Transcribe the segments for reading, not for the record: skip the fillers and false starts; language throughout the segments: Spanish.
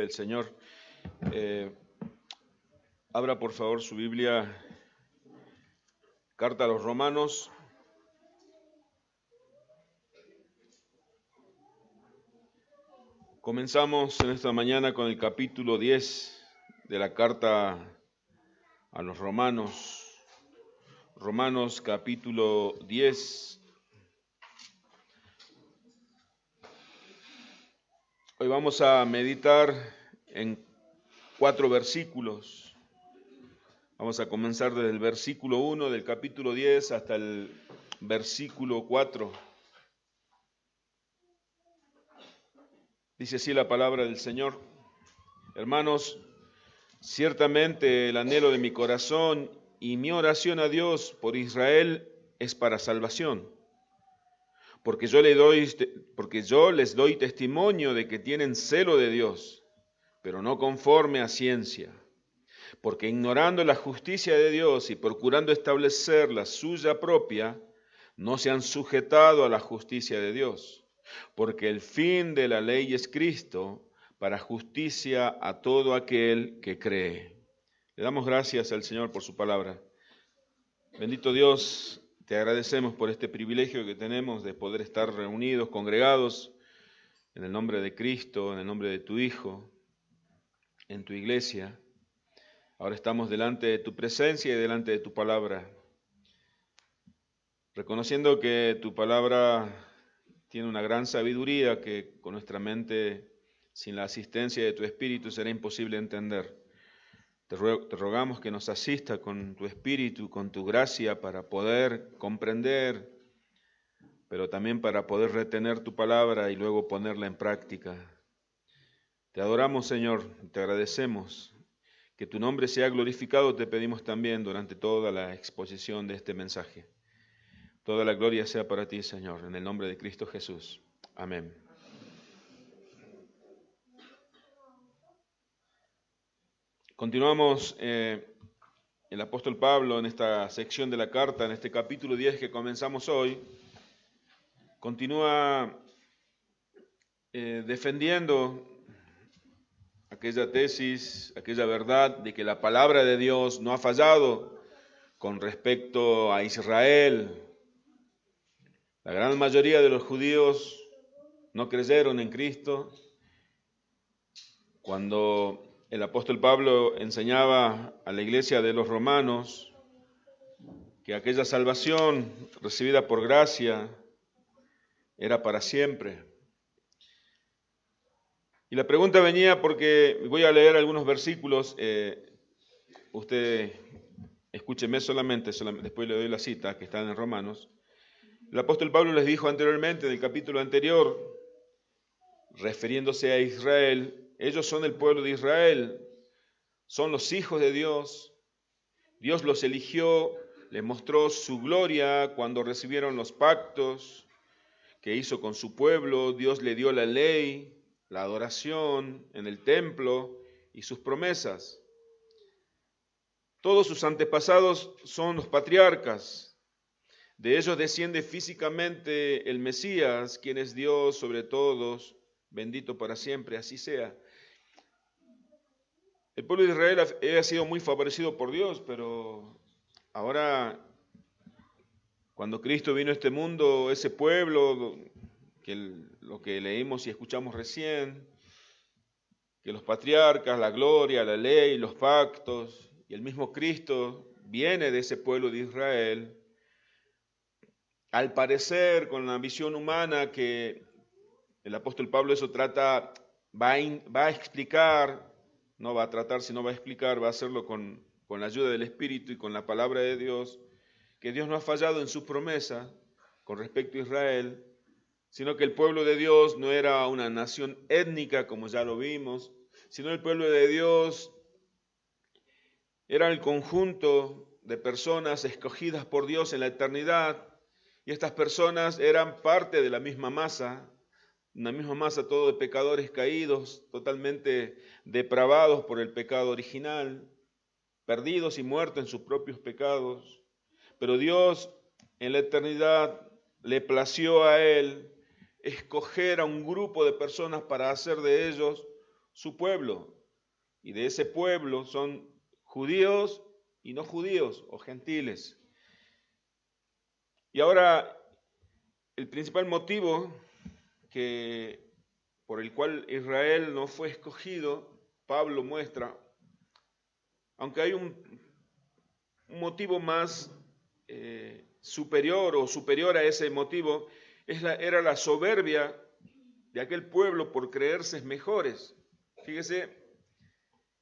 del Señor. Abra por favor su Biblia, Carta a los Romanos. Comenzamos en esta mañana con el capítulo 10 de la Carta a los Romanos. Romanos capítulo 10. Hoy vamos a meditar en 4 versículos. Vamos a comenzar desde el versículo 1 del capítulo 10 hasta el versículo 4. Dice así la palabra del Señor: Hermanos, ciertamente el anhelo de mi corazón y mi oración a Dios por Israel es para salvación, porque yo les doy testimonio de que tienen celo de Dios, pero no conforme a ciencia, porque ignorando la justicia de Dios y procurando establecer la suya propia, no se han sujetado a la justicia de Dios, porque el fin de la ley es Cristo, para justicia a todo aquel que cree. Le damos gracias al Señor por su palabra. Bendito Dios, te agradecemos por este privilegio que tenemos de poder estar reunidos, congregados, en el nombre de Cristo, en el nombre de tu Hijo, en tu iglesia. Ahora estamos delante de tu presencia y delante de tu palabra, reconociendo que tu palabra tiene una gran sabiduría que con nuestra mente, sin la asistencia de tu Espíritu, será imposible entender. Te rogamos que nos asista con tu Espíritu, con tu gracia, para poder comprender, pero también para poder retener tu palabra y luego ponerla en práctica. Te adoramos, Señor, te agradecemos. Que tu nombre sea glorificado, te pedimos también durante toda la exposición de este mensaje. Toda la gloria sea para ti, Señor, en el nombre de Cristo Jesús. Amén. Continuamos el apóstol Pablo en esta sección de la carta, en este capítulo 10 que comenzamos hoy. Continúa defendiendo aquella tesis, aquella verdad de que la palabra de Dios no ha fallado con respecto a Israel. La gran mayoría de los judíos no creyeron en Cristo. Cuando el apóstol Pablo enseñaba a la iglesia de los romanos que aquella salvación recibida por gracia era para siempre. Y la pregunta venía porque voy a leer algunos versículos. Usted escúcheme solamente, después le doy la cita que está en Romanos. El apóstol Pablo les dijo anteriormente, en el capítulo anterior, refiriéndose a Israel: ellos son el pueblo de Israel, son los hijos de Dios. Dios los eligió, les mostró su gloria cuando recibieron los pactos que hizo con su pueblo. Dios le dio la ley, la adoración en el templo y sus promesas. Todos sus antepasados son los patriarcas. De ellos desciende físicamente el Mesías, quien es Dios sobre todos, bendito para siempre, así sea. El pueblo de Israel ha sido muy favorecido por Dios, pero ahora, cuando Cristo vino a este mundo, ese pueblo, lo que leímos y escuchamos recién, que los patriarcas, la gloria, la ley, los pactos, y el mismo Cristo viene de ese pueblo de Israel. Al parecer, con la visión humana que el apóstol Pablo eso trata, va a explicar, no va a tratar, sino va a explicar, va a hacerlo con la ayuda del Espíritu y con la palabra de Dios, que Dios no ha fallado en su promesa con respecto a Israel, sino que el pueblo de Dios no era una nación étnica, como ya lo vimos, sino el pueblo de Dios era el conjunto de personas escogidas por Dios en la eternidad. Y estas personas eran parte de la misma masa, una misma masa todo de pecadores caídos, totalmente depravados por el pecado original, perdidos y muertos en sus propios pecados. Pero Dios en la eternidad le plació a Él escoger a un grupo de personas para hacer de ellos su pueblo. Y de ese pueblo son judíos y no judíos o gentiles. Y ahora, el principal motivo por el cual Israel no fue escogido, Pablo muestra, aunque hay un motivo más superior a ese motivo, era la soberbia de aquel pueblo por creerse mejores. Fíjese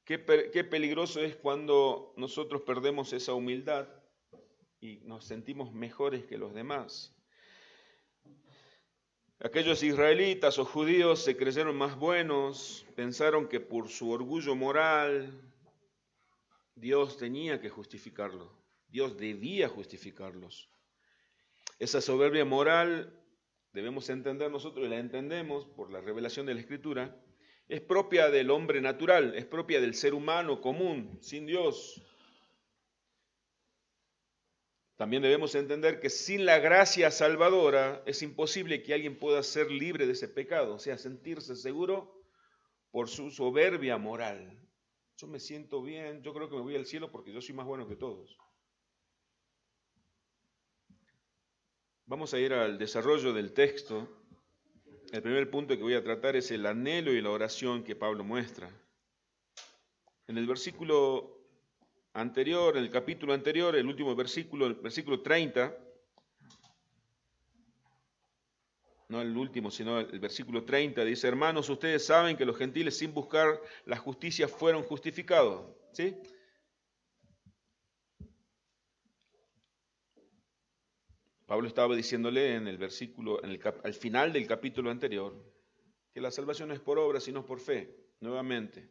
qué peligroso es cuando nosotros perdemos esa humildad y nos sentimos mejores que los demás. Aquellos israelitas o judíos se creyeron más buenos, pensaron que por su orgullo moral Dios tenía que justificarlo, Dios debía justificarlos. Esa soberbia moral, debemos entender nosotros, y la entendemos por la revelación de la Escritura, es propia del hombre natural, es propia del ser humano común, sin Dios. También debemos entender que sin la gracia salvadora es imposible que alguien pueda ser libre de ese pecado, o sea, sentirse seguro por su soberbia moral. Yo me siento bien, yo creo que me voy al cielo porque yo soy más bueno que todos. Vamos a ir al desarrollo del texto. El primer punto que voy a tratar es el anhelo y la oración que Pablo muestra. En el versículo anterior, en el capítulo anterior, el último versículo, el versículo 30, no el último, sino el versículo 30, dice: hermanos, ustedes saben que los gentiles sin buscar la justicia fueron justificados. ¿Sí? Pablo estaba diciéndole en el versículo, al final del capítulo anterior, que la salvación no es por obra, sino por fe, nuevamente.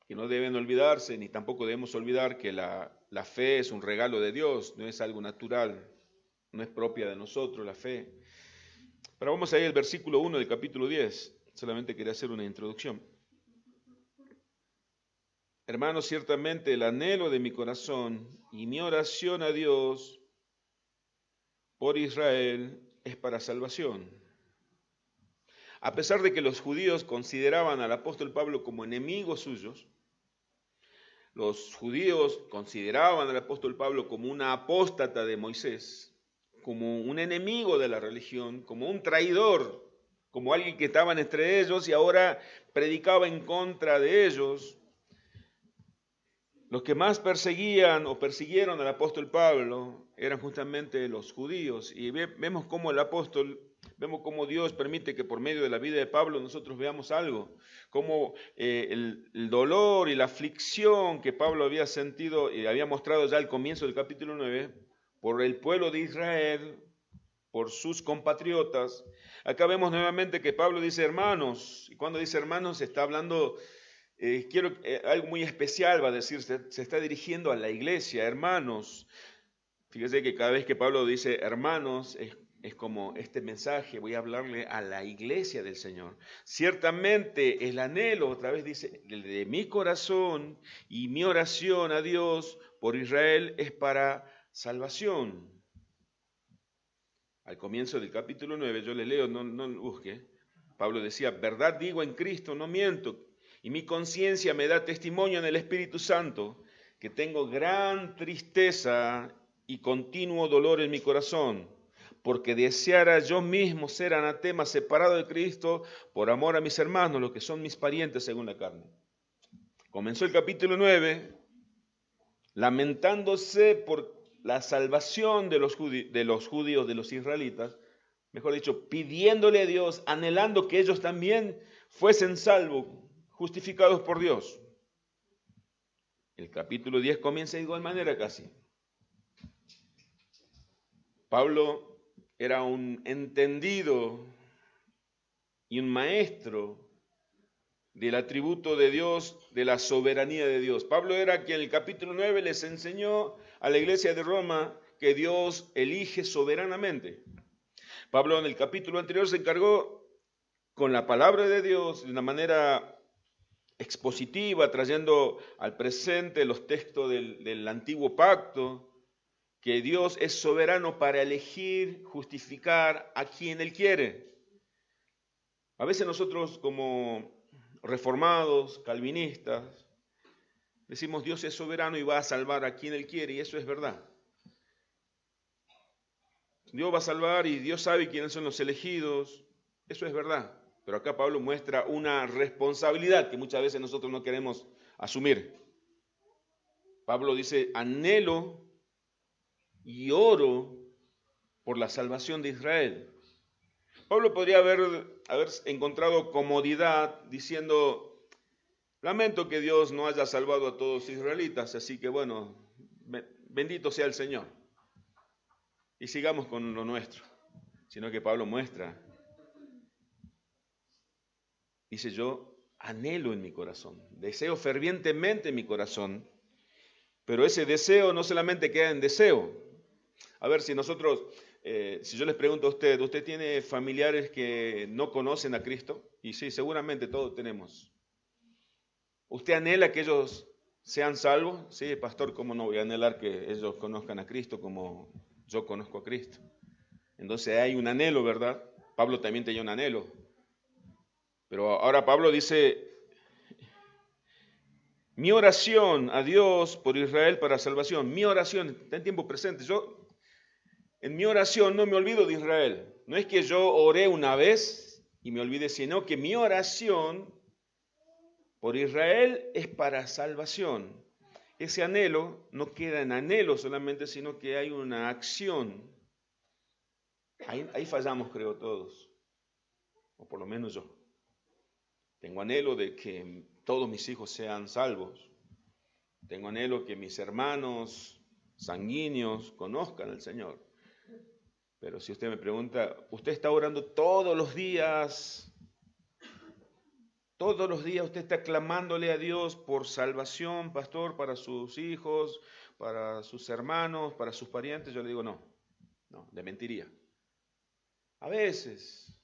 Que no deben olvidarse, ni tampoco debemos olvidar que la fe es un regalo de Dios, no es algo natural, no es propia de nosotros la fe. Pero vamos a ir al versículo 1 del capítulo 10, solamente quería hacer una introducción. Hermanos, ciertamente el anhelo de mi corazón y mi oración a Dios por Israel es para salvación. A pesar de que los judíos consideraban al apóstol Pablo como enemigos suyos, los judíos consideraban al apóstol Pablo como una apóstata de Moisés, como un enemigo de la religión, como un traidor, como alguien que estaba entre ellos y ahora predicaba en contra de ellos. Los que más perseguían o persiguieron al apóstol Pablo eran justamente los judíos. Y vemos cómo Dios permite que por medio de la vida de Pablo nosotros veamos algo, cómo el dolor y la aflicción que Pablo había sentido y había mostrado ya al comienzo del capítulo 9, por el pueblo de Israel, por sus compatriotas. Acá vemos nuevamente que Pablo dice hermanos, y cuando dice hermanos está hablando, algo muy especial va a decir, se está dirigiendo a la iglesia, hermanos. Fíjese que cada vez que Pablo dice hermanos, es como este mensaje, voy a hablarle a la iglesia del Señor. Ciertamente el anhelo, otra vez dice, de mi corazón y mi oración a Dios por Israel es para salvación. Al comienzo del capítulo 9, yo le leo, no busque, Pablo decía, verdad digo en Cristo, no miento, y mi conciencia me da testimonio en el Espíritu Santo que tengo gran tristeza y continuo dolor en mi corazón, porque deseara yo mismo ser anatema, separado de Cristo, por amor a mis hermanos, los que son mis parientes según la carne. Comenzó el capítulo 9, lamentándose por la salvación de los judíos, de los israelitas, mejor dicho, pidiéndole a Dios, anhelando que ellos también fuesen salvos, justificados por Dios. El capítulo 10 comienza de igual manera casi. Pablo era un entendido y un maestro del atributo de Dios, de la soberanía de Dios. Pablo era quien en el capítulo 9 les enseñó a la iglesia de Roma que Dios elige soberanamente. Pablo en el capítulo anterior se encargó con la palabra de Dios de una manera expositiva, trayendo al presente los textos del antiguo pacto, que Dios es soberano para elegir, justificar a quien Él quiere. A veces nosotros como reformados, calvinistas, decimos Dios es soberano y va a salvar a quien Él quiere, y eso es verdad. Dios va a salvar y Dios sabe quiénes son los elegidos, eso es verdad. Pero acá Pablo muestra una responsabilidad que muchas veces nosotros no queremos asumir. Pablo dice, anhelo y oro por la salvación de Israel. Pablo podría haber encontrado comodidad diciendo, lamento que Dios no haya salvado a todos los israelitas, así que bueno, bendito sea el Señor. Y sigamos con lo nuestro. Sino que Pablo muestra, dice yo, anhelo en mi corazón, deseo fervientemente en mi corazón, pero ese deseo no solamente queda en deseo. A ver, si nosotros, si yo les pregunto a ¿usted tiene familiares que no conocen a Cristo? Y sí, seguramente todos tenemos. ¿Usted anhela que ellos sean salvos? Sí, pastor, ¿cómo no voy a anhelar que ellos conozcan a Cristo como yo conozco a Cristo? Entonces hay un anhelo, ¿verdad? Pablo también tenía un anhelo. Pero ahora Pablo dice, mi oración a Dios por Israel para salvación, mi oración está en tiempo presente. Yo en mi oración no me olvido de Israel. No es que yo oré una vez y me olvide, sino que mi oración por Israel es para salvación. Ese anhelo no queda en anhelo solamente, sino que hay una acción. Ahí fallamos, creo, todos, o por lo menos yo. Tengo anhelo de que todos mis hijos sean salvos. Tengo anhelo que mis hermanos sanguíneos conozcan al Señor. Pero si usted me pregunta, ¿usted está orando todos los días? Todos los días usted está clamándole a Dios por salvación, pastor, para sus hijos, para sus hermanos, para sus parientes. Yo le digo, no, le mentiría. A veces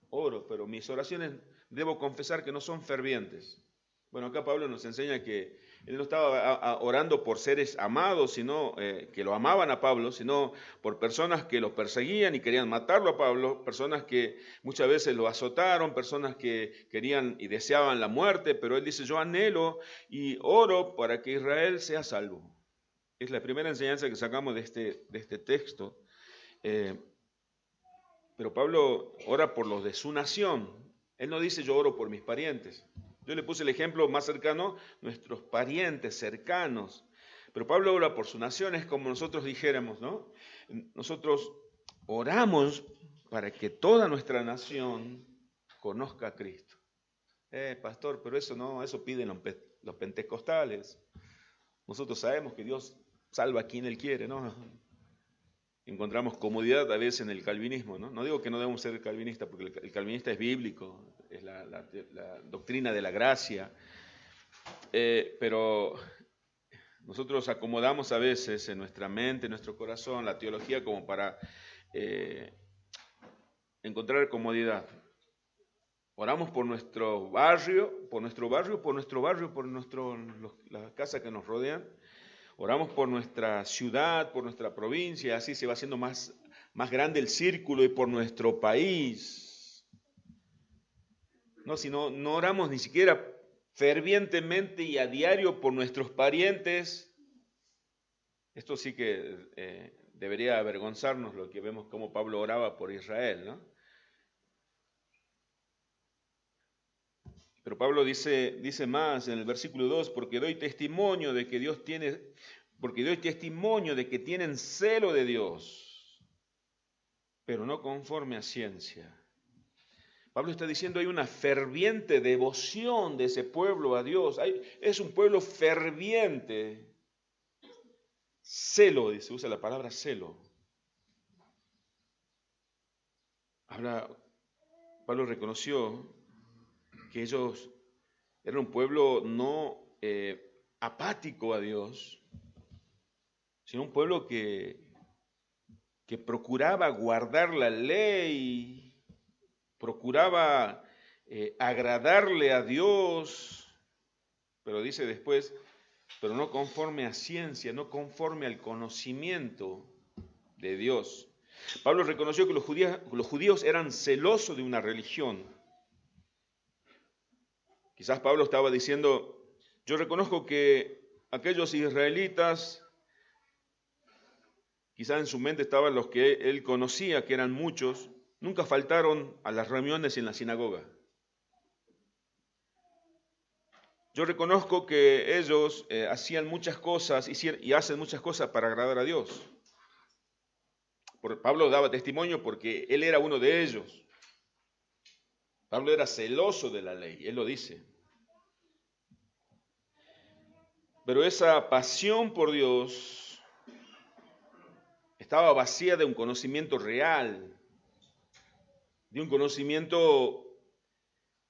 oro, pero mis oraciones debo confesar que no son fervientes. Bueno, acá Pablo nos enseña que él no estaba orando por seres amados, sino que lo amaban a Pablo, sino por personas que lo perseguían y querían matarlo a Pablo, personas que muchas veces lo azotaron, personas que querían y deseaban la muerte, pero él dice, yo anhelo y oro para que Israel sea salvo. Es la primera enseñanza que sacamos de este texto. Pero Pablo ora por los de su nación. Él no dice yo oro por mis parientes. Yo le puse el ejemplo más cercano, nuestros parientes cercanos. Pero Pablo ora por su nación, es como nosotros dijéramos, ¿no? Nosotros oramos para que toda nuestra nación conozca a Cristo. Pastor, pero eso no, eso piden los pentecostales. Nosotros sabemos que Dios salva a quien Él quiere, ¿no? Encontramos comodidad a veces en el calvinismo, ¿no? No digo que no debemos ser calvinistas, porque el calvinista es bíblico, es la doctrina de la gracia, pero nosotros acomodamos a veces en nuestra mente, en nuestro corazón, la teología como para encontrar comodidad. Oramos por nuestro barrio, la casa que nos rodean. Oramos por nuestra ciudad, por nuestra provincia, así se va haciendo más grande el círculo, y por nuestro país. No oramos ni siquiera fervientemente y a diario por nuestros parientes. Esto sí que debería avergonzarnos, lo que vemos como Pablo oraba por Israel, ¿no? Pero Pablo dice más en el versículo 2, porque doy testimonio de que tienen celo de Dios, pero no conforme a ciencia. Pablo está diciendo hay una ferviente devoción de ese pueblo a Dios. Es un pueblo ferviente. Celo, dice, usa la palabra celo. Pablo reconoció que ellos eran un pueblo no apático a Dios, sino un pueblo que procuraba guardar la ley, procuraba agradarle a Dios, pero dice después, pero no conforme a ciencia, no conforme al conocimiento de Dios. Pablo reconoció que los judíos eran celosos de una religión, Quizás Pablo estaba diciendo, yo reconozco que aquellos israelitas, quizás en su mente estaban los que él conocía, que eran muchos, nunca faltaron a las reuniones en la sinagoga. Yo reconozco que ellos hacían muchas cosas y hacen muchas cosas para agradar a Dios. Pablo daba testimonio porque él era uno de ellos. Pablo era celoso de la ley, él lo dice. Pero esa pasión por Dios estaba vacía de un conocimiento real, de un conocimiento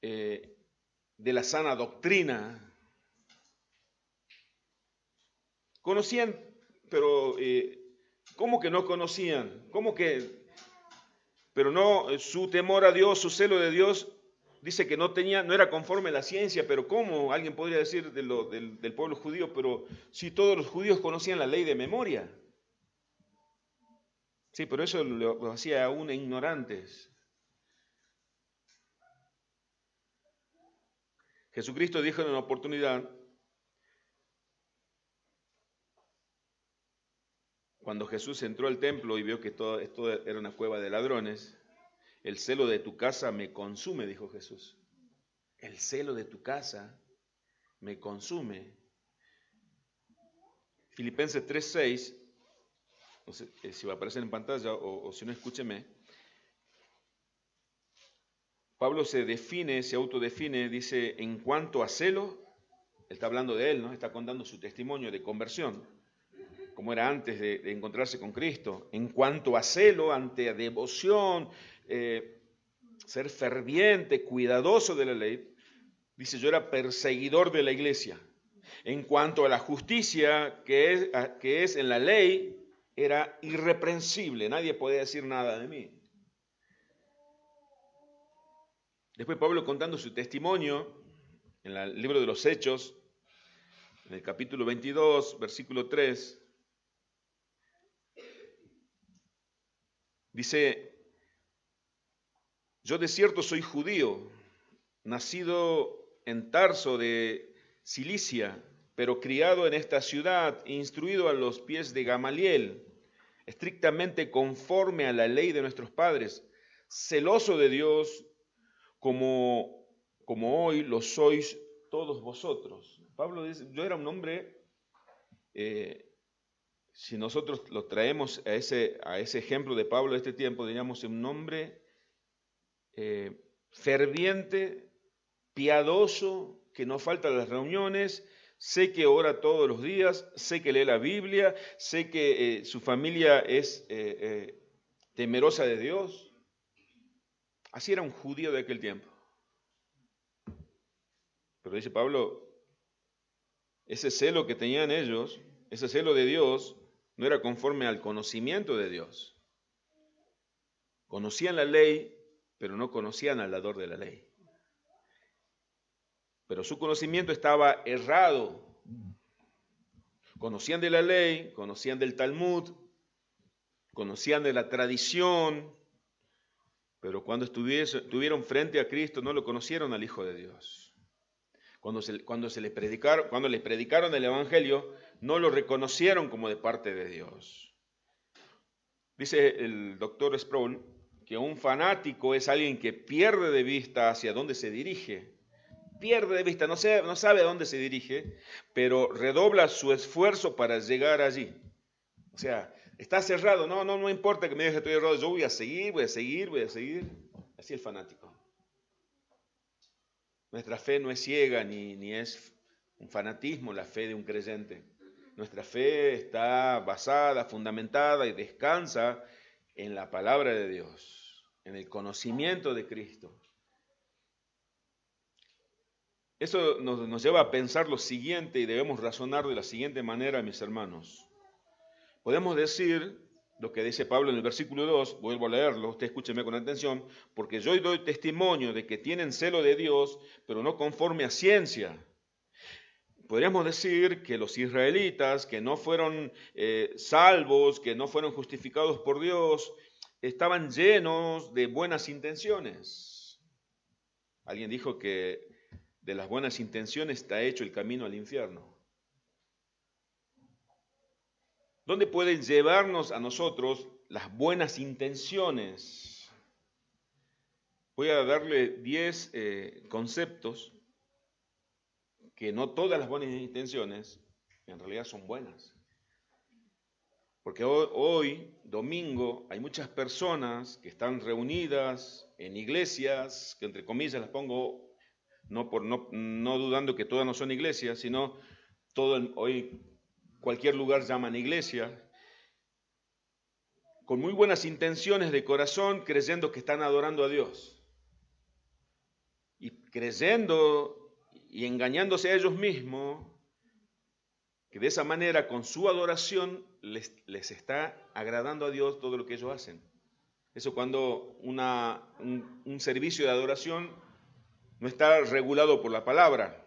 de la sana doctrina. Conocían, pero ¿cómo que no conocían? Pero no, su temor a Dios, su celo de Dios, dice que no era conforme a la ciencia, pero ¿cómo alguien podría decir del pueblo judío? Pero si todos los judíos conocían la ley de memoria. Sí, pero eso lo hacía aún ignorantes. Jesucristo dijo en una oportunidad, cuando Jesús entró al templo y vio que todo esto era una cueva de ladrones, el celo de tu casa me consume, dijo Jesús. El celo de tu casa me consume. Filipenses 3:6, no sé si va a aparecer en pantalla o si no, escúcheme. Pablo se autodefine, dice, en cuanto a celo, él está hablando de él, ¿no? Está contando su testimonio de conversión, como era antes de encontrarse con Cristo. En cuanto a celo, ante devoción, ser ferviente, cuidadoso de la ley, dice, yo era perseguidor de la iglesia. En cuanto a la justicia que es en la ley, era irreprensible, nadie podía decir nada de mí. Después Pablo contando su testimonio en el libro de los Hechos, en el capítulo 22, versículo 3, dice, yo de cierto soy judío, nacido en Tarso de Cilicia, pero criado en esta ciudad, instruido a los pies de Gamaliel, estrictamente conforme a la ley de nuestros padres, celoso de Dios, como hoy lo sois todos vosotros. Pablo dice, yo era un hombre, si nosotros lo traemos a ese ejemplo de Pablo de este tiempo, diríamos un hombre ferviente, piadoso, que no falta a las reuniones, sé que ora todos los días, sé que lee la Biblia, sé que su familia es temerosa de Dios. Así era un judío de aquel tiempo. Pero dice Pablo, ese celo que tenían ellos, ese celo de Dios, no era conforme al conocimiento de Dios. Conocían la ley, pero no conocían al dador de la ley. Pero su conocimiento estaba errado. Conocían de la ley, conocían del Talmud, conocían de la tradición, pero cuando estuvieron frente a Cristo no lo conocieron al Hijo de Dios. Cuando les predicaron el Evangelio, no lo reconocieron como de parte de Dios. Dice el doctor Sproul que un fanático es alguien que pierde de vista hacia dónde se dirige. Pierde de vista, no sabe a dónde se dirige, pero redobla su esfuerzo para llegar allí. O sea, está cerrado, no importa que me digas que estoy errado, yo voy a seguir. Así el fanático. Nuestra fe no es ciega ni es un fanatismo la fe de un creyente. Nuestra fe está basada, fundamentada y descansa en la palabra de Dios, en el conocimiento de Cristo. Eso nos lleva a pensar lo siguiente y debemos razonar de la siguiente manera, mis hermanos. Podemos decir lo que dice Pablo en el versículo 2, vuelvo a leerlo, usted escúcheme con atención, porque yo doy testimonio de que tienen celo de Dios, pero no conforme a ciencia. Podríamos decir que los israelitas que no fueron salvos, que no fueron justificados por Dios, estaban llenos de buenas intenciones. Alguien dijo que de las buenas intenciones está hecho el camino al infierno. ¿Dónde pueden llevarnos a nosotros las buenas intenciones? Voy a darle 10 conceptos que no todas las buenas intenciones en realidad son buenas. Porque hoy, domingo, hay muchas personas que están reunidas en iglesias, que entre comillas las pongo, no dudando que todas no son iglesias, sino hoy cualquier lugar llaman iglesia, con muy buenas intenciones de corazón, creyendo que están adorando a Dios. Y creyendo y engañándose a ellos mismos, que de esa manera, con su adoración, les está agradando a Dios todo lo que ellos hacen. Eso cuando un servicio de adoración no está regulado por la palabra.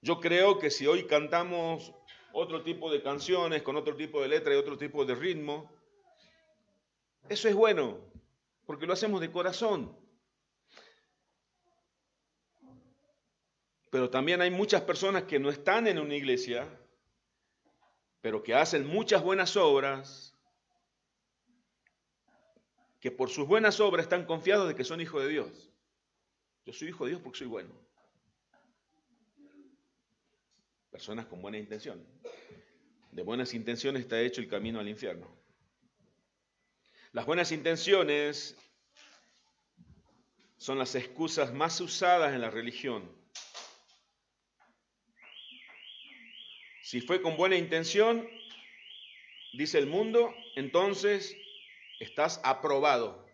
Yo creo que si hoy cantamos otro tipo de canciones, con otro tipo de letra y otro tipo de ritmo, eso es bueno, porque lo hacemos de corazón. Pero también hay muchas personas que no están en una iglesia, pero que hacen muchas buenas obras, que por sus buenas obras están confiados de que son hijos de Dios. Yo soy hijo de Dios porque soy bueno. Personas con buena intención. De buenas intenciones está hecho el camino al infierno. Las buenas intenciones son las excusas más usadas en la religión. Si fue con buena intención, dice el mundo, entonces estás aprobado.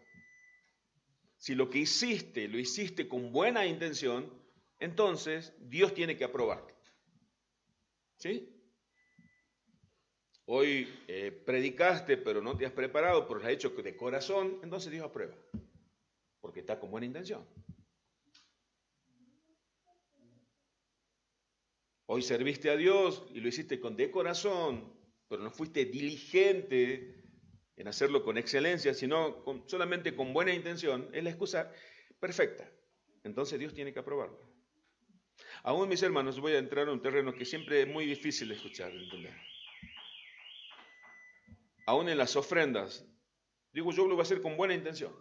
Si lo que hiciste, lo hiciste con buena intención, entonces Dios tiene que aprobar. ¿Sí? Hoy predicaste, pero no te has preparado, pero lo has hecho de corazón, entonces Dios aprueba, porque está con buena intención. Hoy serviste a Dios y lo hiciste de corazón, pero no fuiste diligente en hacerlo con excelencia, sino solamente con buena intención, es la excusa perfecta. Entonces Dios tiene que aprobarlo. Aún, mis hermanos, voy a entrar en un terreno que siempre es muy difícil de escuchar, de entender. Aún en las ofrendas, digo, yo lo voy a hacer con buena intención.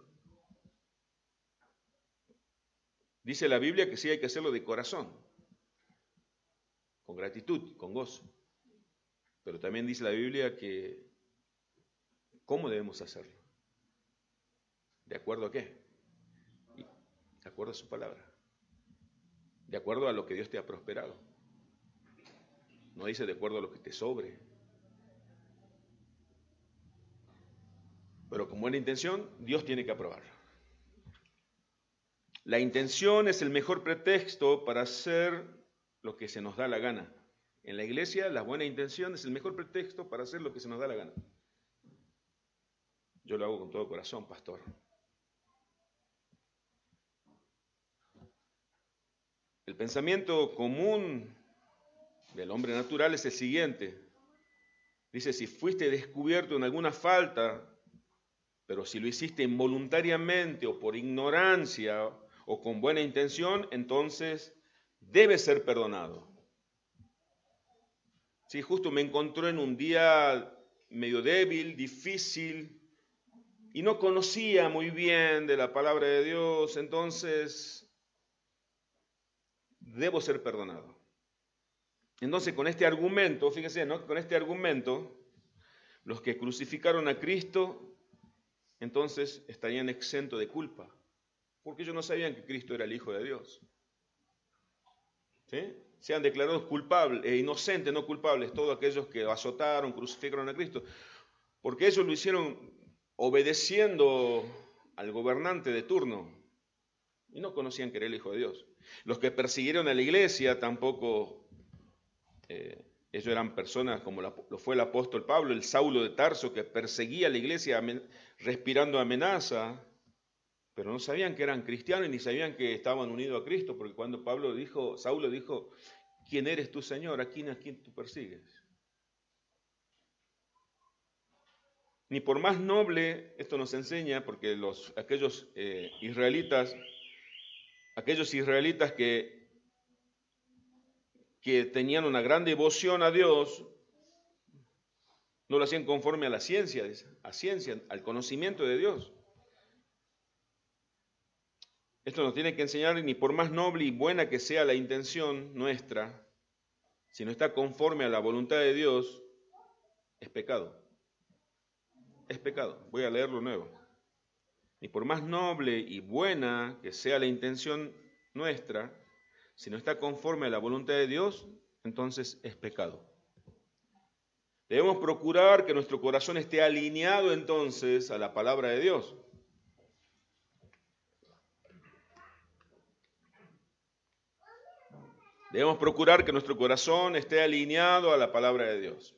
Dice la Biblia que sí hay que hacerlo de corazón, con gratitud, con gozo. Pero también dice la Biblia que ¿cómo debemos hacerlo? ¿De acuerdo a qué? De acuerdo a su palabra. De acuerdo a lo que Dios te ha prosperado. No dice de acuerdo a lo que te sobre. Pero con buena intención, Dios tiene que aprobarlo. La intención es el mejor pretexto para hacer lo que se nos da la gana. En la iglesia, la buena intención es el mejor pretexto para hacer lo que se nos da la gana. Yo lo hago con todo corazón, pastor. El pensamiento común del hombre natural es el siguiente. Dice, si fuiste descubierto en alguna falta, pero si lo hiciste involuntariamente o por ignorancia o con buena intención, entonces debe ser perdonado. Sí, justo me encontró en un día medio débil, difícil, y no conocía muy bien de la palabra de Dios, entonces debo ser perdonado. Entonces con este argumento, fíjense, ¿no? Con este argumento, los que crucificaron a Cristo, entonces estarían exentos de culpa, porque ellos no sabían que Cristo era el Hijo de Dios. ¿Sí? Sean declarados culpables, inocentes, no culpables, todos aquellos que azotaron, crucificaron a Cristo, porque ellos lo hicieron obedeciendo al gobernante de turno y no conocían que era el Hijo de Dios. Los que persiguieron a la iglesia tampoco, ellos eran personas como lo fue el apóstol Pablo, el Saulo de Tarso, que perseguía a la iglesia respirando amenaza, pero no sabían que eran cristianos ni sabían que estaban unidos a Cristo, porque cuando Saulo dijo, ¿quién eres tú, Señor? ¿A quién tú persigues? Ni por más noble, esto nos enseña, porque aquellos israelitas que que tenían una gran devoción a Dios, no lo hacían conforme a la ciencia, al conocimiento de Dios. Esto nos tiene que enseñar, ni por más noble y buena que sea la intención nuestra, si no está conforme a la voluntad de Dios, es pecado. Es pecado. Voy a leerlo nuevo. Ni por más noble y buena que sea la intención nuestra, si no está conforme a la voluntad de Dios, entonces es pecado. Debemos procurar que nuestro corazón esté alineado entonces a la palabra de Dios. Debemos procurar que nuestro corazón esté alineado a la palabra de Dios.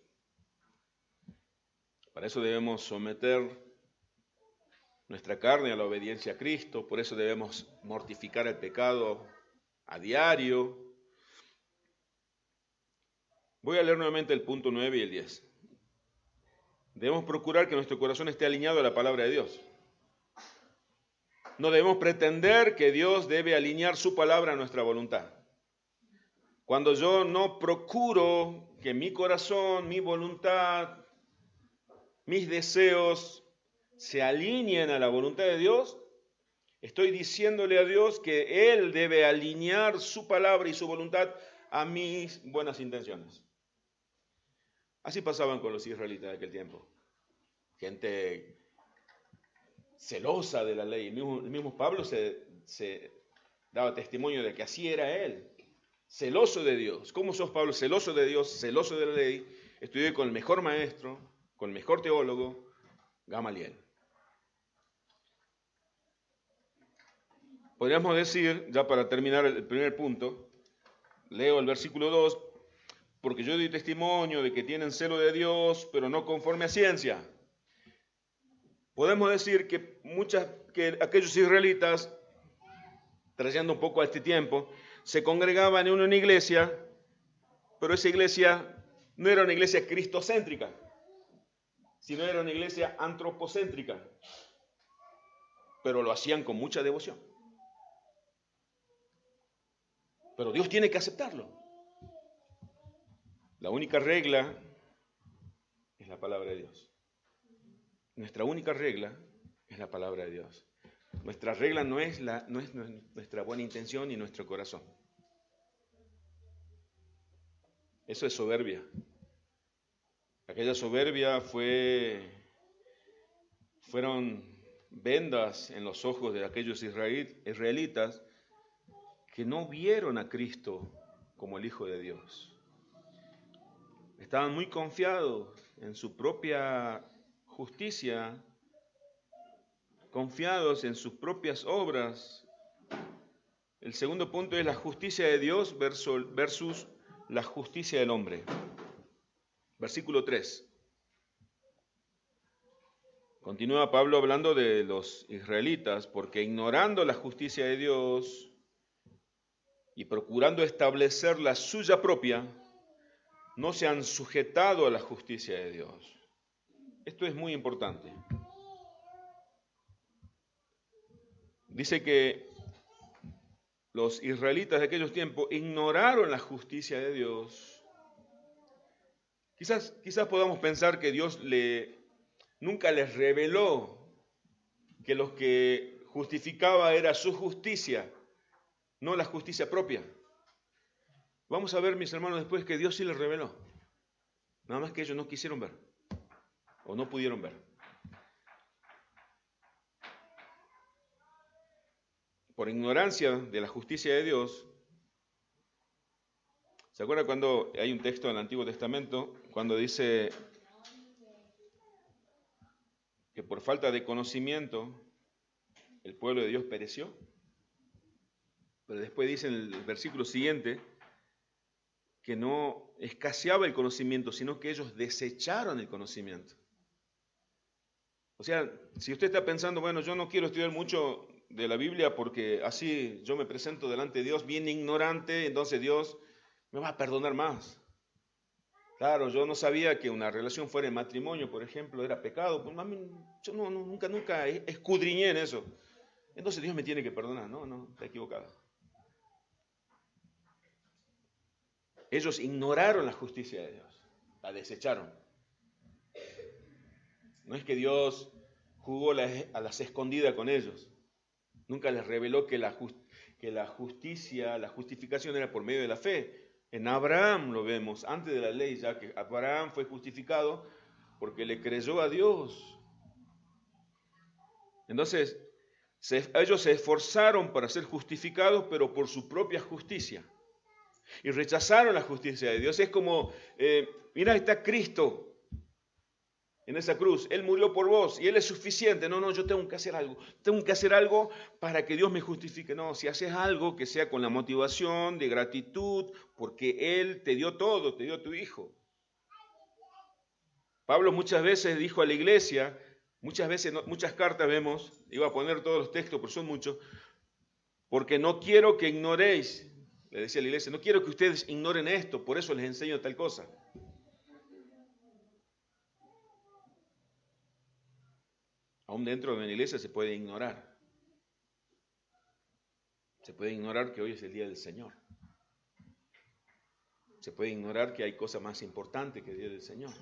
Para eso debemos someter nuestra carne a la obediencia a Cristo, por eso debemos mortificar el pecado a diario. Voy a leer nuevamente el punto 9 y el 10. Debemos procurar que nuestro corazón esté alineado a la palabra de Dios. No debemos pretender que Dios debe alinear su palabra a nuestra voluntad. Cuando yo no procuro que mi corazón, mi voluntad, mis deseos se alineen a la voluntad de Dios, estoy diciéndole a Dios que Él debe alinear su palabra y su voluntad a mis buenas intenciones. Así pasaban con los israelitas de aquel tiempo. Gente celosa de la ley. El mismo Pablo se daba testimonio de que así era él. Celoso de Dios. ¿Cómo sos, Pablo? Celoso de Dios, celoso de la ley. Estudié con el mejor maestro, con el mejor teólogo, Gamaliel. Podríamos decir, ya para terminar el primer punto, leo el versículo 2, porque yo doy testimonio de que tienen celo de Dios, pero no conforme a ciencia. Podemos decir que aquellos israelitas, trayendo un poco a este tiempo, se congregaban en una iglesia, pero esa iglesia no era una iglesia cristocéntrica, sino era una iglesia antropocéntrica, pero lo hacían con mucha devoción. Pero Dios tiene que aceptarlo. La única regla es la palabra de Dios. Nuestra única regla es la palabra de Dios. Nuestra regla no es nuestra buena intención ni nuestro corazón. Eso es soberbia. Aquella soberbia fueron vendas en los ojos de aquellos israelitas que no vieron a Cristo como el Hijo de Dios. Estaban muy confiados en su propia justicia, confiados en sus propias obras. El segundo punto es la justicia de Dios versus la justicia del hombre. Versículo 3. Continúa Pablo hablando de los israelitas, porque ignorando la justicia de Dios y procurando establecer la suya propia, no se han sujetado a la justicia de Dios. Esto es muy importante. Dice que los israelitas de aquellos tiempos ignoraron la justicia de Dios. Quizás podamos pensar que Dios nunca les reveló que lo que justificaba era su justicia, no la justicia propia. Vamos a ver, mis hermanos, después que Dios sí les reveló. Nada más que ellos no quisieron ver o no pudieron ver. Por ignorancia de la justicia de Dios. ¿Se acuerda cuando hay un texto en el Antiguo Testamento cuando dice que por falta de conocimiento el pueblo de Dios pereció? Pero después dice en el versículo siguiente que no escaseaba el conocimiento, sino que ellos desecharon el conocimiento. O sea, si usted está pensando, bueno, yo no quiero estudiar mucho de la Biblia porque así yo me presento delante de Dios bien ignorante, entonces Dios me va a perdonar más. Claro, yo no sabía que una relación fuera de matrimonio, por ejemplo, era pecado. Pues, yo nunca escudriñé en eso. Entonces Dios me tiene que perdonar. No, está equivocado. Ellos ignoraron la justicia de Dios, la desecharon. No es que Dios jugó a las escondidas con ellos. Nunca les reveló que la justicia, la justificación era por medio de la fe. En Abraham lo vemos, antes de la ley, ya que Abraham fue justificado porque le creyó a Dios. Entonces, ellos se esforzaron para ser justificados, pero por su propia justicia. Y rechazaron la justicia de Dios. Es como, mira, está Cristo en esa cruz. Él murió por vos y Él es suficiente. No, yo tengo que hacer algo. Tengo que hacer algo para que Dios me justifique. No, si haces algo que sea con la motivación de gratitud, porque Él te dio todo, te dio tu Hijo. Pablo muchas veces dijo a la iglesia, muchas cartas vemos, iba a poner todos los textos, pero son muchos, porque no quiero que ignoréis, le decía a la iglesia, no quiero que ustedes ignoren esto, por eso les enseño tal cosa. Aún dentro de una iglesia se puede ignorar. Se puede ignorar que hoy es el día del Señor. Se puede ignorar que hay cosas más importantes que el día del Señor.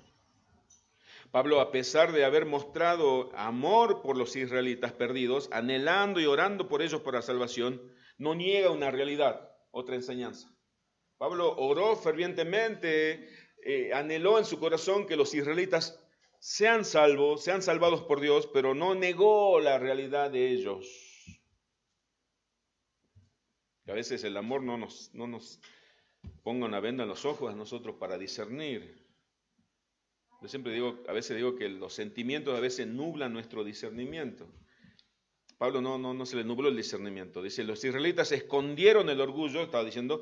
Pablo, a pesar de haber mostrado amor por los israelitas perdidos, anhelando y orando por ellos para salvación, no niega una realidad, otra enseñanza. Pablo oró fervientemente, anheló en su corazón que los israelitas sean salvos, sean salvados por Dios, pero no negó la realidad de ellos. Que a veces el amor no nos ponga una venda en los ojos a nosotros para discernir. Yo siempre digo, a veces digo que los sentimientos a veces nublan nuestro discernimiento. Pablo no se le nubló el discernimiento. Dice, los israelitas escondieron el orgullo, estaba diciendo,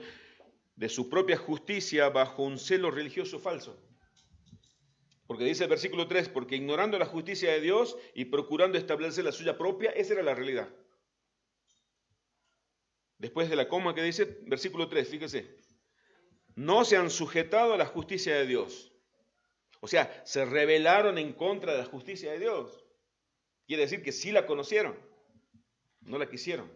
de su propia justicia bajo un celo religioso falso. Porque dice el versículo 3, porque ignorando la justicia de Dios y procurando establecer la suya propia, esa era la realidad. Después de la coma que dice, versículo 3, fíjese, no se han sujetado a la justicia de Dios. O sea, se rebelaron en contra de la justicia de Dios. Quiere decir que sí la conocieron, no la quisieron.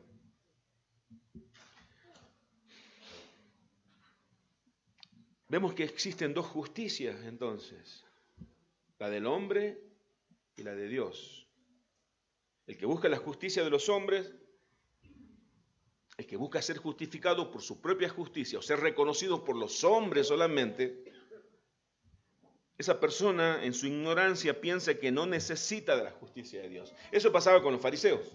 Vemos que existen dos justicias entonces, la del hombre y la de Dios. El que busca la justicia de los hombres, el que busca ser justificado por su propia justicia o ser reconocido por los hombres solamente, esa persona en su ignorancia piensa que no necesita de la justicia de Dios. Eso pasaba con los fariseos.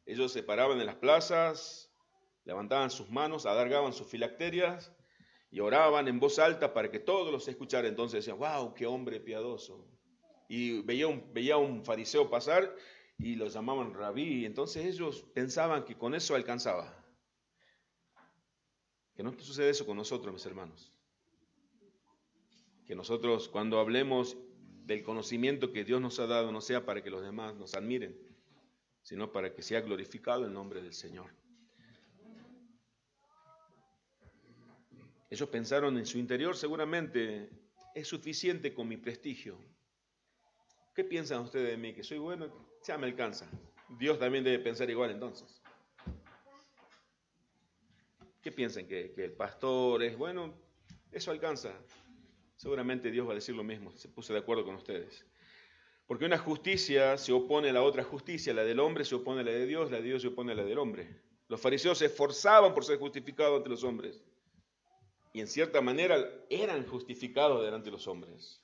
Ellos se paraban en las plazas, levantaban sus manos, alargaban sus filacterias y oraban en voz alta para que todos los escucharan. Entonces decían, wow, qué hombre piadoso. Y veía un fariseo pasar y lo llamaban rabí. Entonces ellos pensaban que con eso alcanzaba. Que no sucede eso con nosotros, mis hermanos. Que nosotros cuando hablemos del conocimiento que Dios nos ha dado no sea para que los demás nos admiren, sino para que sea glorificado el nombre del Señor. Ellos pensaron en su interior seguramente, es suficiente con mi prestigio. ¿Qué piensan ustedes de mí? Que soy bueno, ya me alcanza. Dios también debe pensar igual entonces. ¿Qué piensan? Que el pastor es bueno, eso alcanza. Seguramente Dios va a decir lo mismo, se puso de acuerdo con ustedes. Porque una justicia se opone a la otra justicia, la del hombre se opone a la de Dios se opone a la del hombre. Los fariseos se esforzaban por ser justificados ante los hombres. Y en cierta manera eran justificados delante de los hombres.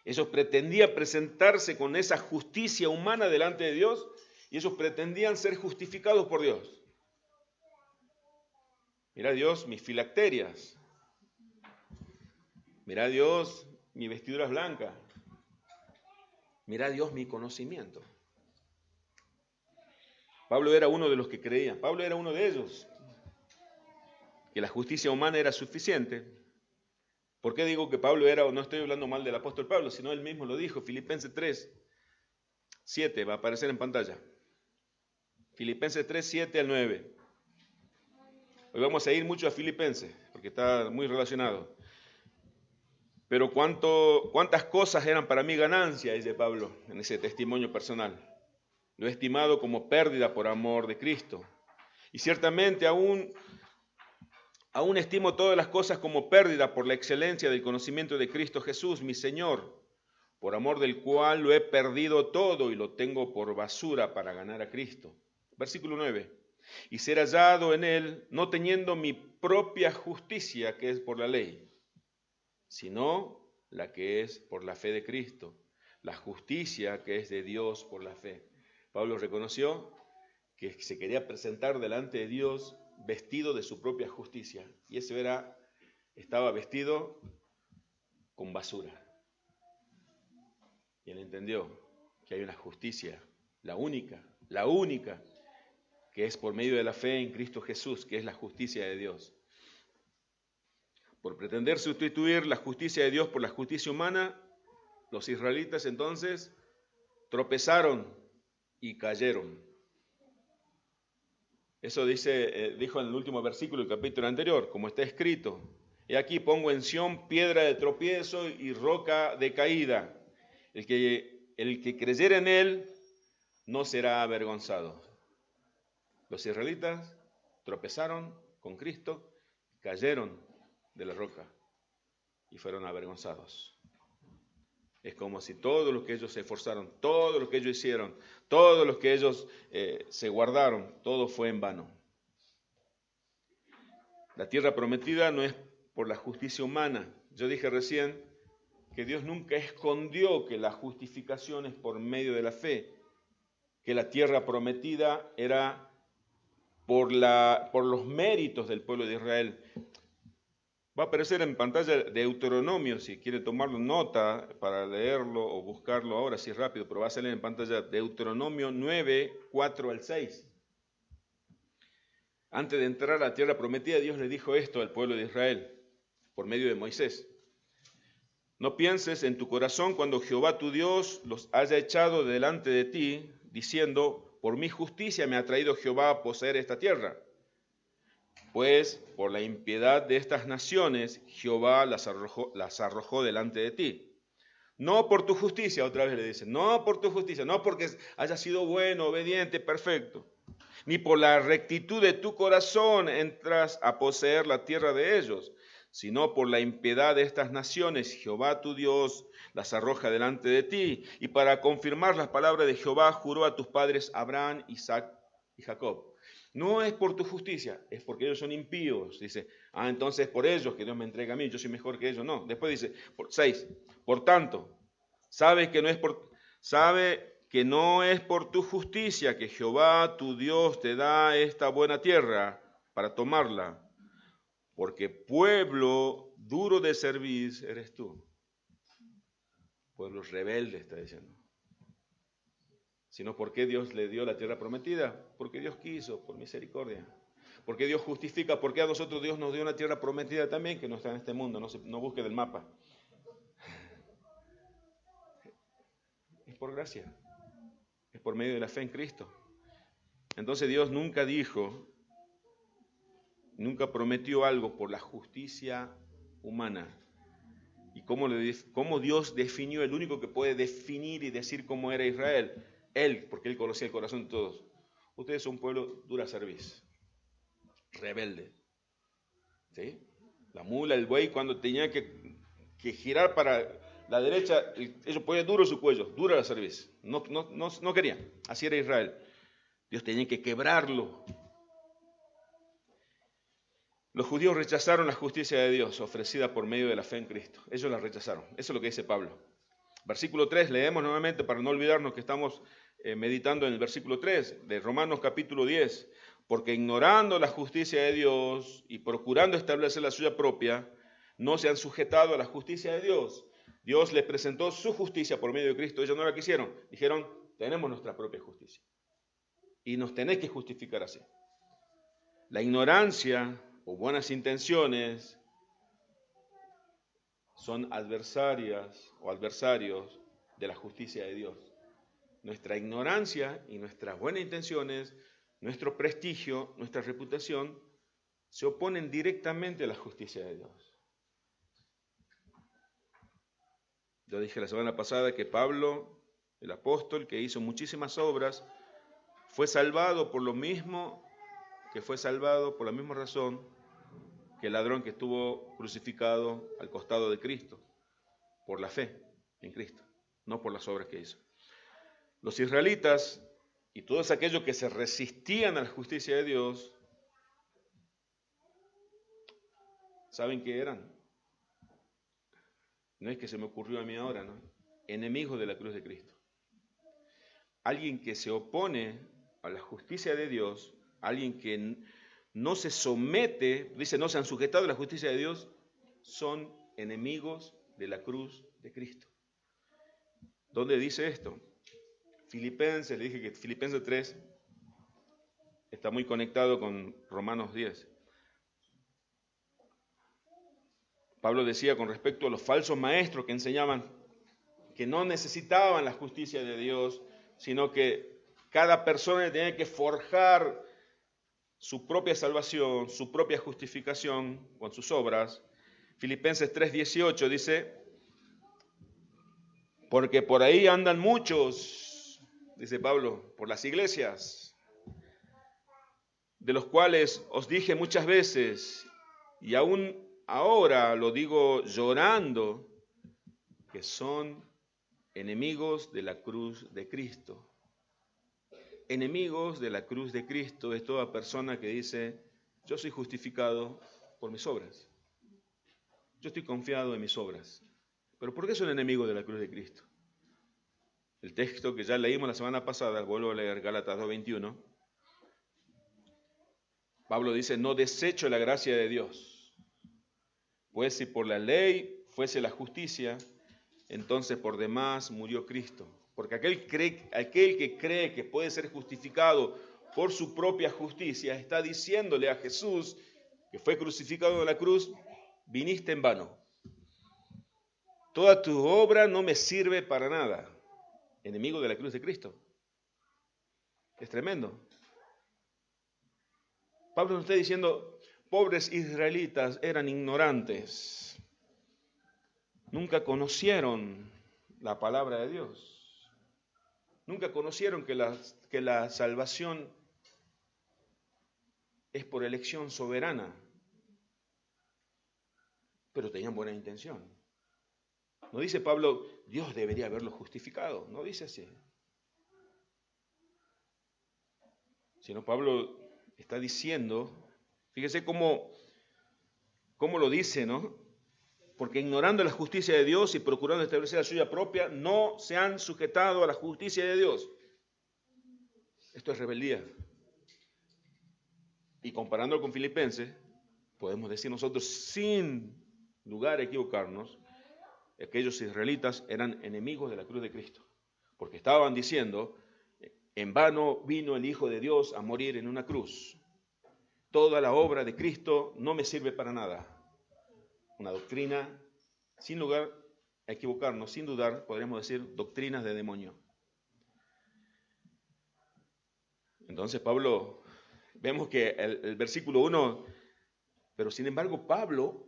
Ellos pretendían presentarse con esa justicia humana delante de Dios y ellos pretendían ser justificados por Dios. Mira Dios, mis filacterias. Mira Dios, mi vestidura es blanca. Mira Dios, mi conocimiento. Pablo era uno de los que creían. Pablo era uno de ellos. Que la justicia humana era suficiente. ¿Por qué digo que Pablo era, no estoy hablando mal del apóstol Pablo, sino él mismo lo dijo, Filipenses 3, 7, va a aparecer en pantalla. Filipenses 3, 7 al 9. Hoy vamos a ir mucho a Filipenses, porque está muy relacionado. Pero cuántas cosas eran para mí ganancia, dice Pablo, en ese testimonio personal. Lo he estimado como pérdida por amor de Cristo. Y ciertamente aún Aún estimo todas las cosas como pérdida por la excelencia del conocimiento de Cristo Jesús, mi Señor, por amor del cual lo he perdido todo y lo tengo por basura para ganar a Cristo. Versículo 9. Y ser hallado en él, no teniendo mi propia justicia, que es por la ley, sino la que es por la fe de Cristo, la justicia que es de Dios por la fe. Pablo reconoció que se quería presentar delante de Dios vestido de su propia justicia, y eso estaba vestido con basura. Y él entendió que hay una justicia, la única, que es por medio de la fe en Cristo Jesús, que es la justicia de Dios. Por pretender sustituir la justicia de Dios por la justicia humana, los israelitas entonces tropezaron y cayeron. Eso dijo en el último versículo del capítulo anterior, como está escrito: y aquí pongo en Sión piedra de tropiezo y roca de caída. El que creyere en él no será avergonzado. Los israelitas tropezaron con Cristo, cayeron de la roca y fueron avergonzados. Es como si todo lo que ellos se esforzaron, todo lo que ellos hicieron, todo lo que ellos se guardaron, todo fue en vano. La tierra prometida no es por la justicia humana. Yo dije recién que Dios nunca escondió que la justificación es por medio de la fe, que la tierra prometida era por los méritos del pueblo de Israel. Va a aparecer en pantalla Deuteronomio, si quiere tomarlo nota para leerlo o buscarlo ahora, si es rápido, pero va a salir en pantalla Deuteronomio 9, 4 al 6. Antes de entrar a la tierra prometida, Dios le dijo esto al pueblo de Israel, por medio de Moisés: no pienses en tu corazón cuando Jehová tu Dios los haya echado delante de ti, diciendo: por mi justicia me ha traído Jehová a poseer esta tierra. Pues por la impiedad de estas naciones Jehová las arrojó delante de ti. No por tu justicia, otra vez le dice, no por tu justicia, no porque hayas sido bueno, obediente, perfecto, ni por la rectitud de tu corazón entras a poseer la tierra de ellos, sino por la impiedad de estas naciones Jehová tu Dios las arroja delante de ti. Y para confirmar las palabras de Jehová juró a tus padres Abraham, Isaac y Jacob. No es por tu justicia, es porque ellos son impíos. Dice, entonces por ellos que Dios me entrega a mí, yo soy mejor que ellos. No, después dice, 6, por tanto, sabe que no es por tu justicia que Jehová tu Dios te da esta buena tierra para tomarla, porque pueblo duro de servir eres tú. Pueblo rebelde, está diciendo. Sino, ¿por qué Dios le dio la tierra prometida? Porque Dios quiso, por misericordia. Porque Dios justifica, porque a nosotros Dios nos dio una tierra prometida también, que no está en este mundo, no busque del mapa. Es por gracia, es por medio de la fe en Cristo. Entonces Dios nunca prometió algo por la justicia humana. ¿Y cómo Dios definió? El único que puede definir y decir cómo era Israel, Él, porque Él conocía el corazón de todos. Ustedes son un pueblo dura cerviz, rebelde. ¿Sí? La mula, el buey, cuando tenía que girar para la derecha, ellos ponían duro su cuello, dura la cerviz. No querían. Así era Israel. Dios tenía que quebrarlo. Los judíos rechazaron la justicia de Dios ofrecida por medio de la fe en Cristo. Ellos la rechazaron. Eso es lo que dice Pablo. Versículo 3, leemos nuevamente para no olvidarnos que estamos meditando en el versículo 3 de Romanos capítulo 10. Porque ignorando la justicia de Dios y procurando establecer la suya propia, no se han sujetado a la justicia de Dios. Dios les presentó su justicia por medio de Cristo. Ellos no la quisieron. Dijeron, tenemos nuestra propia justicia. Y nos tenés que justificar así. La ignorancia o buenas intenciones son adversarias o adversarios de la justicia de Dios. Nuestra ignorancia y nuestras buenas intenciones, nuestro prestigio, nuestra reputación, se oponen directamente a la justicia de Dios. Yo dije la semana pasada que Pablo, el apóstol, que hizo muchísimas obras, fue salvado por lo mismo que fue salvado por la misma razón que el ladrón que estuvo crucificado al costado de Cristo, por la fe en Cristo, no por las obras que hizo. Los israelitas y todos aquellos que se resistían a la justicia de Dios, ¿saben qué eran? No es que se me ocurrió a mí ahora, ¿no? Enemigos de la cruz de Cristo. Alguien que se opone a la justicia de Dios, alguien que no se somete, dice, no se han sujetado a la justicia de Dios, son enemigos de la cruz de Cristo. ¿Dónde dice esto? Filipenses, le dije que Filipenses 3 está muy conectado con Romanos 10. Pablo decía con respecto a los falsos maestros que enseñaban que no necesitaban la justicia de Dios, sino que cada persona tenía que forjar su propia salvación, su propia justificación con sus obras. Filipenses 3:18 dice, porque por ahí andan muchos, dice Pablo, por las iglesias, de los cuales os dije muchas veces, y aún ahora lo digo llorando, que son enemigos de la cruz de Cristo. Enemigos de la cruz de Cristo es toda persona que dice, yo soy justificado por mis obras. Yo estoy confiado en mis obras. ¿Pero por qué son enemigos de la cruz de Cristo? El texto que ya leímos la semana pasada, vuelvo a leer Gálatas 2:21, Pablo dice, no desecho la gracia de Dios, pues si por la ley fuese la justicia, entonces por demás murió Cristo. Porque aquel que cree que puede ser justificado por su propia justicia, está diciéndole a Jesús, que fue crucificado en la cruz, viniste en vano. Toda tu obra no me sirve para nada. Enemigo de la cruz de Cristo. Es tremendo. Pablo nos está diciendo, pobres israelitas eran ignorantes. Nunca conocieron la palabra de Dios. Nunca conocieron que la salvación es por elección soberana. Pero tenían buena intención. No dice Pablo, Dios debería haberlo justificado. No dice así. Sino Pablo está diciendo, fíjese cómo lo dice, ¿no? Porque ignorando la justicia de Dios y procurando establecer la suya propia, no se han sujetado a la justicia de Dios. Esto es rebeldía. Y comparándolo con Filipenses, podemos decir nosotros sin lugar a equivocarnos, aquellos israelitas eran enemigos de la cruz de Cristo. Porque estaban diciendo, en vano vino el Hijo de Dios a morir en una cruz. Toda la obra de Cristo no me sirve para nada. Una doctrina, sin lugar a equivocarnos, sin dudar, podríamos decir, doctrinas de demonio. Entonces Pablo, vemos que el versículo 1, pero sin embargo Pablo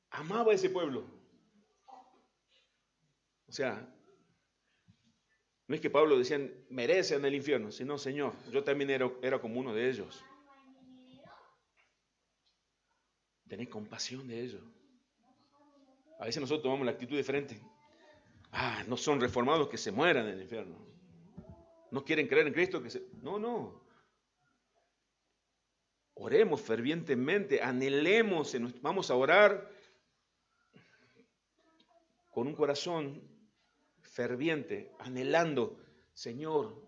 amaba a ese pueblo. O sea, no es que Pablo decía, merecen el infierno, sino, Señor, yo también era como uno de ellos. Tenés compasión de ellos. A veces nosotros tomamos la actitud diferente. No son reformados, que se mueran en el infierno. No quieren creer en Cristo, No. Oremos fervientemente, anhelemos, vamos a orar con un corazón ferviente, anhelando, Señor,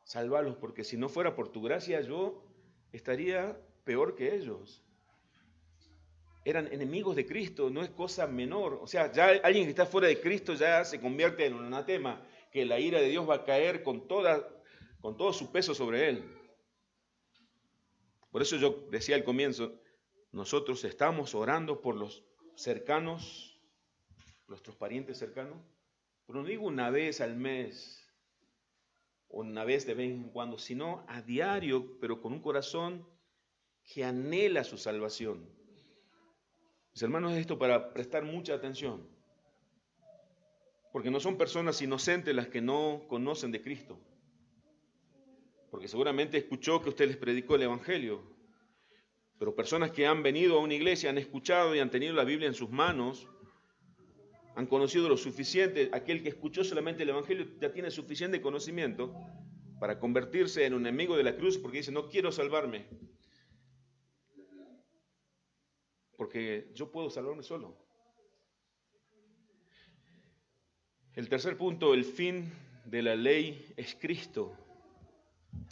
sálvalos, porque si no fuera por tu gracia yo estaría peor que ellos. Eran enemigos de Cristo, no es cosa menor. O sea, ya alguien que está fuera de Cristo ya se convierte en un anatema, que la ira de Dios va a caer con todo su peso sobre él. Por eso yo decía al comienzo, nosotros estamos orando por los cercanos, nuestros parientes cercanos, pero no digo una vez al mes, o una vez de vez en cuando, sino a diario, pero con un corazón que anhela su salvación. Mis hermanos, esto para prestar mucha atención, porque no son personas inocentes las que no conocen de Cristo, porque seguramente escuchó que usted les predicó el Evangelio, Pero personas que han venido a una iglesia, han escuchado y han tenido la Biblia en sus manos, han conocido lo suficiente. Aquel que escuchó solamente el Evangelio ya tiene suficiente conocimiento para convertirse en un enemigo de la cruz, porque dice, no quiero salvarme, porque yo puedo salvarme solo. El tercer punto, el fin de la ley es Cristo.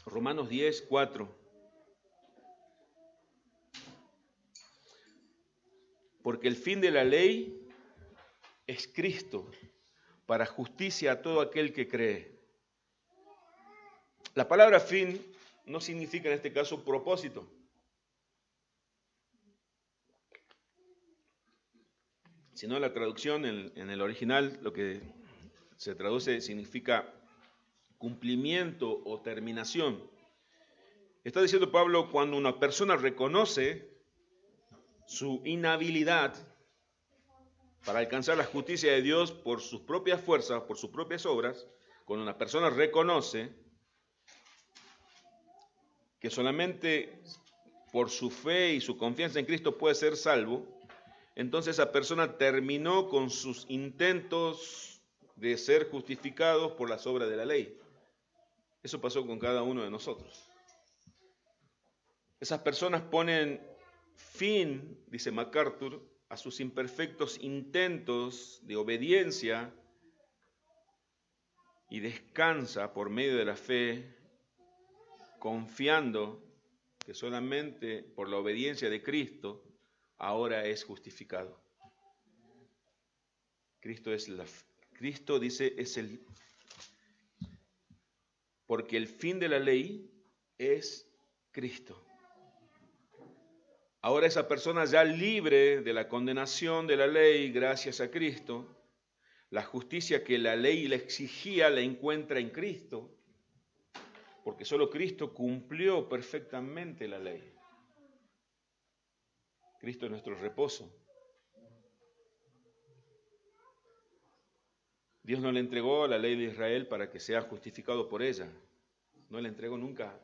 Romanos 10, 4. Porque el fin de la ley es Cristo, para justicia a todo aquel que cree. La palabra fin no significa en este caso propósito, sino la traducción en el original, lo que se traduce significa cumplimiento o terminación. Está diciendo Pablo, cuando una persona reconoce su inhabilidad para alcanzar la justicia de Dios por sus propias fuerzas, por sus propias obras, cuando una persona reconoce que solamente por su fe y su confianza en Cristo puede ser salvo, entonces esa persona terminó con sus intentos de ser justificados por las obras de la ley. Eso pasó con cada uno de nosotros. Esas personas ponen fin, dice MacArthur, a sus imperfectos intentos de obediencia y descansa por medio de la fe, confiando que solamente por la obediencia de Cristo ahora es justificado. Cristo dice es el, porque el fin de la ley es Cristo. Ahora esa persona ya libre de la condenación de la ley gracias a Cristo, la justicia que la ley le exigía la encuentra en Cristo, porque solo Cristo cumplió perfectamente la ley. Cristo es nuestro reposo. Dios no le entregó la ley de Israel para que sea justificado por ella. No le entregó nunca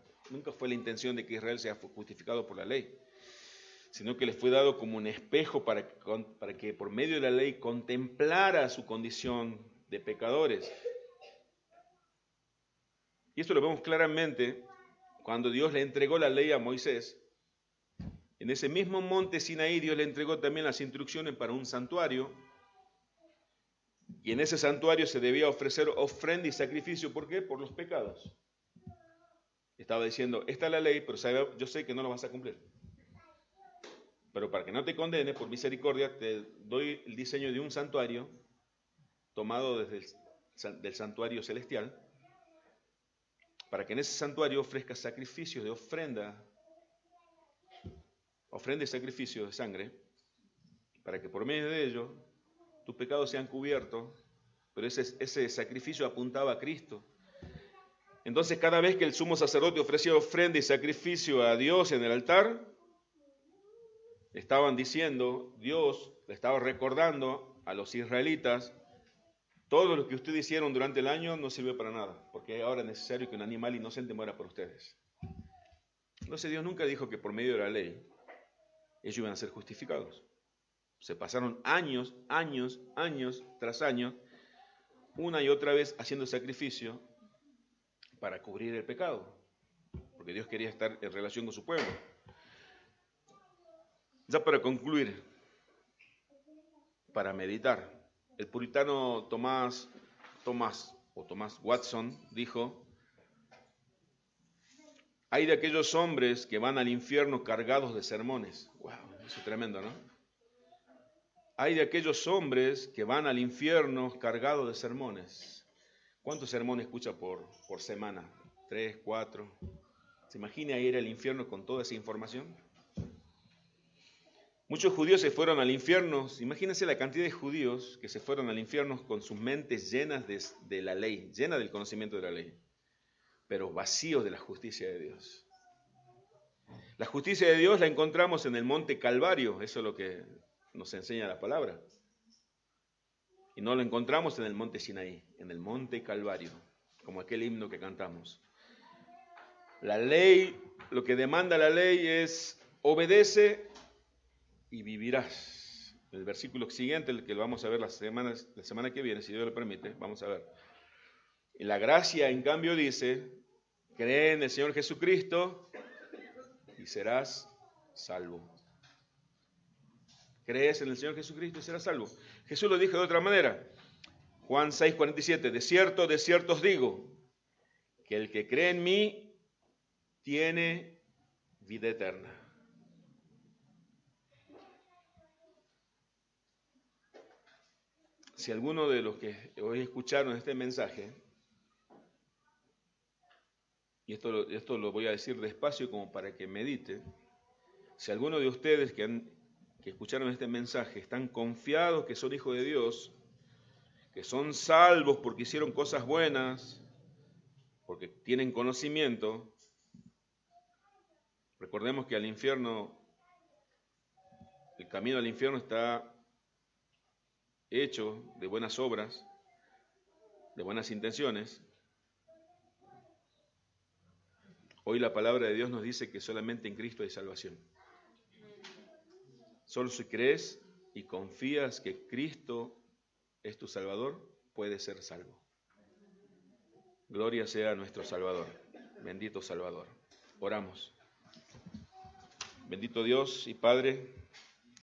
fue la intención de que Israel sea justificado por la ley, sino que les fue dado como un espejo para que por medio de la ley contemplara su condición de pecadores. Y esto lo vemos claramente cuando Dios le entregó la ley a Moisés. En ese mismo monte Sinaí Dios le entregó también las instrucciones para un santuario, y en ese santuario se debía ofrecer ofrenda y sacrificio. ¿Por qué? Por los pecados. Estaba diciendo, esta es la ley, pero yo sé que no lo vas a cumplir. Pero para que no te condene, por misericordia, te doy el diseño de un santuario tomado desde del santuario celestial, para que en ese santuario ofrezcas sacrificios de ofrenda y sacrificio de sangre, para que por medio de ello tus pecados sean cubiertos, pero ese sacrificio apuntaba a Cristo. Entonces cada vez que el sumo sacerdote ofrecía ofrenda y sacrificio a Dios en el altar, estaban diciendo, Dios le estaba recordando a los israelitas, todo lo que ustedes hicieron durante el año no sirvió para nada, porque ahora es necesario que un animal inocente muera por ustedes. Entonces Dios nunca dijo que por medio de la ley ellos iban a ser justificados. Se pasaron años tras años, una y otra vez haciendo sacrificio para cubrir el pecado, porque Dios quería estar en relación con su pueblo. Ya para concluir, para meditar, el puritano Thomas Watson dijo, hay de aquellos hombres que van al infierno cargados de sermones. Wow, eso es tremendo, ¿no? Hay de aquellos hombres que van al infierno cargados de sermones. ¿Cuántos sermones escucha por semana? 3, 4. ¿Se imagina ir al infierno con toda esa información? Muchos judíos se fueron al infierno. Imagínense la cantidad de judíos que se fueron al infierno con sus mentes llenas de la ley, llenas del conocimiento de la ley, pero vacíos de la justicia de Dios. La justicia de Dios la encontramos en el monte Calvario, eso es lo que nos enseña la palabra. Y no lo encontramos en el monte Sinaí, en el monte Calvario, como aquel himno que cantamos. La ley, lo que demanda la ley es obedece y vivirás. El versículo siguiente, el que lo vamos a ver la semana que viene, si Dios lo permite, vamos a ver. Y la gracia, en cambio, dice, cree en el Señor Jesucristo y serás salvo. Crees en el Señor Jesucristo y serás salvo. Jesús lo dijo de otra manera. Juan 6:47, de cierto os digo, que el que cree en mí tiene vida eterna. Si alguno de los que hoy escucharon este mensaje, y esto lo voy a decir despacio como para que medite, si alguno de ustedes que escucharon este mensaje están confiados que son hijos de Dios, que son salvos porque hicieron cosas buenas, porque tienen conocimiento, recordemos que el camino al infierno está hecho de buenas obras, de buenas intenciones. Hoy la palabra de Dios nos dice que solamente en Cristo hay salvación. Solo si crees y confías que Cristo es tu Salvador, puedes ser salvo. Gloria sea a nuestro Salvador. Bendito Salvador. Oramos. Bendito Dios y Padre,